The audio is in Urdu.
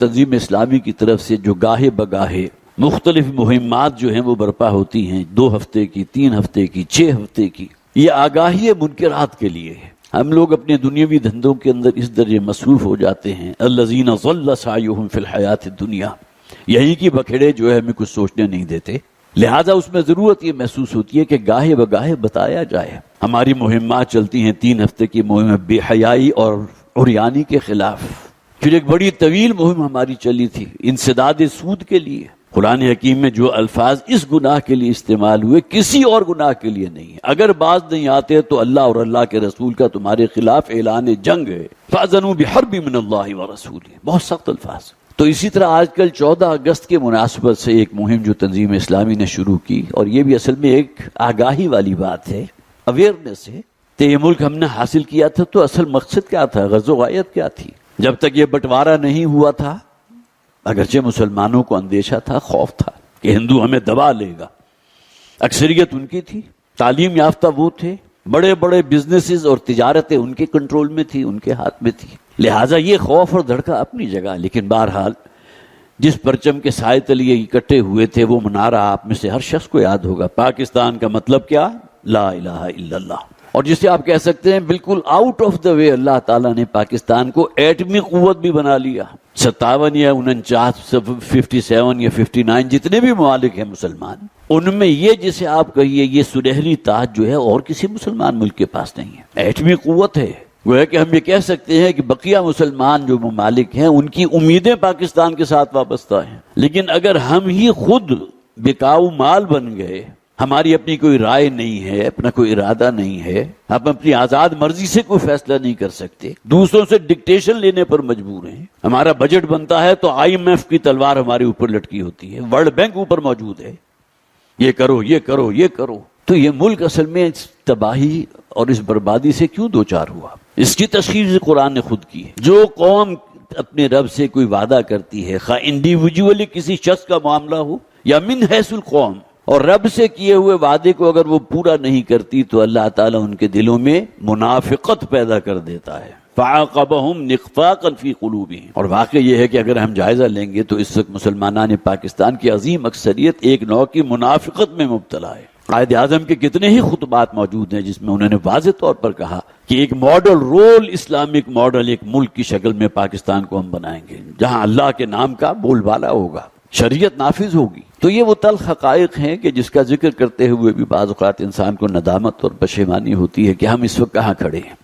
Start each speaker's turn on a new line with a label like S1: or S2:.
S1: تنظیم اسلامی کی طرف سے جو گاہے بگاہے مختلف مہمات جو ہیں وہ برپا ہوتی ہیں، 2 ہفتے کی، 3 ہفتے کی، 6 ہفتے کی، یہ آگاہی منکرات کے لیے ہے۔ ہم لوگ اپنے دنیاوی دھندوں کے اندر اس درجے مصروف ہو جاتے ہیں، الذین ضل سعیہم فی الحیات الدنیا، یہی کی بکھڑے جو ہے ہمیں کچھ سوچنے نہیں دیتے، لہٰذا اس میں ضرورت یہ محسوس ہوتی ہے کہ گاہے بگاہے بتایا جائے۔ ہماری مہمات چلتی ہیں 3 ہفتے کی مہم بے حیائی اور عریانی کے خلاف، پھر ایک بڑی طویل مہم ہماری چلی تھی انسداد سود کے لیے۔ قرآن حکیم میں جو الفاظ اس گناہ کے لیے استعمال ہوئے کسی اور گناہ کے لیے نہیں ہے۔ اگر باز نہیں آتے تو اللہ اور اللہ کے رسول کا تمہارے خلاف اعلان جنگ ہے، فَأْذَنُوا بِحَرْبٍ مِّنَ اللَّهِ وَرَسُولِهِ، بہت سخت الفاظ۔ تو اسی طرح آج کل 14 اگست کے مناسبت سے ایک مہم جو تنظیم اسلامی نے شروع کی، اور یہ بھی اصل میں ایک آگاہی والی بات ہے، اویئرنیس ہے کہ یہ ملک ہم نے حاصل کیا تھا تو اصل مقصد کیا تھا، غزو غایت کیا تھی۔ جب تک یہ بٹوارہ نہیں ہوا تھا، اگرچہ مسلمانوں کو اندیشہ تھا، خوف تھا کہ ہندو ہمیں دبا لے گا، اکثریت ان کی تھی، تعلیم یافتہ وہ تھے، بڑے بڑے بزنسز اور تجارتیں ان کے کنٹرول میں تھی، ان کے ہاتھ میں تھی، لہٰذا یہ خوف اور دھڑکا اپنی جگہ۔ لیکن بہرحال جس پرچم کے سائے تلے یہ اکٹھے ہوئے تھے وہ منارہ آپ میں سے ہر شخص کو یاد ہوگا۔ پاکستان کا مطلب کیا؟ لا الہ الا اللہ۔ اور جسے آپ کہہ سکتے ہیں بالکل آؤٹ آف دا وے اللہ تعالیٰ نے پاکستان کو ایٹمی قوت بھی بنا لیا۔ 57 یا 49 57 یا 59 جتنے بھی ممالک ہیں مسلمان، ان میں یہ جسے آپ کہیے یہ سنہری تاج جو ہے اور کسی مسلمان ملک کے پاس نہیں ہے، ایٹمی قوت ہے۔ گویا کہ ہم یہ کہہ سکتے ہیں کہ بقیہ مسلمان جو ممالک ہیں ان کی امیدیں پاکستان کے ساتھ وابستہ ہیں، لیکن اگر ہم ہی خود بکاؤ مال بن گئے، ہماری اپنی کوئی رائے نہیں ہے، اپنا کوئی ارادہ نہیں ہے، ہم اپنی آزاد مرضی سے کوئی فیصلہ نہیں کر سکتے، دوسروں سے ڈکٹیشن لینے پر مجبور ہیں۔ ہمارا بجٹ بنتا ہے تو IMF کی تلوار ہمارے اوپر لٹکی ہوتی ہے، ورلڈ بینک اوپر موجود ہے، یہ کرو یہ کرو یہ کرو۔ تو یہ ملک اصل میں اس تباہی اور اس بربادی سے کیوں دوچار ہوا؟ اس کی تشخیص قرآن نے خود کی ہے۔ جو قوم اپنے رب سے کوئی وعدہ کرتی ہے، خواہ انڈیویجولی کسی شخص کا معاملہ ہو یا من حیث القوم، اور رب سے کیے ہوئے وعدے کو اگر وہ پورا نہیں کرتی تو اللہ تعالیٰ ان کے دلوں میں منافقت پیدا کر دیتا ہے۔ فَعَاقَبَهُمْ نِفَاقًا فِي قُلُوبِهِمْ۔ اور واقع یہ ہے کہ اگر ہم جائزہ لیں گے تو اس وقت مسلمانان پاکستان کی عظیم اکثریت ایک نوع کی منافقت میں مبتلا ہے۔ قائد اعظم کے کتنے ہی خطبات موجود ہیں جس میں انہوں نے واضح طور پر کہا کہ ایک ماڈل رول، اسلامک ماڈل، ایک ملک کی شکل میں پاکستان کو ہم بنائیں گے جہاں اللہ کے نام کا بول بالا ہوگا، شریعت نافذ ہوگی۔ تو یہ وہ تلخ حقائق ہیں کہ جس کا ذکر کرتے ہوئے بھی بعض اوقات انسان کو ندامت اور پشیمانی ہوتی ہے کہ ہم اس وقت کہاں کھڑے ہیں۔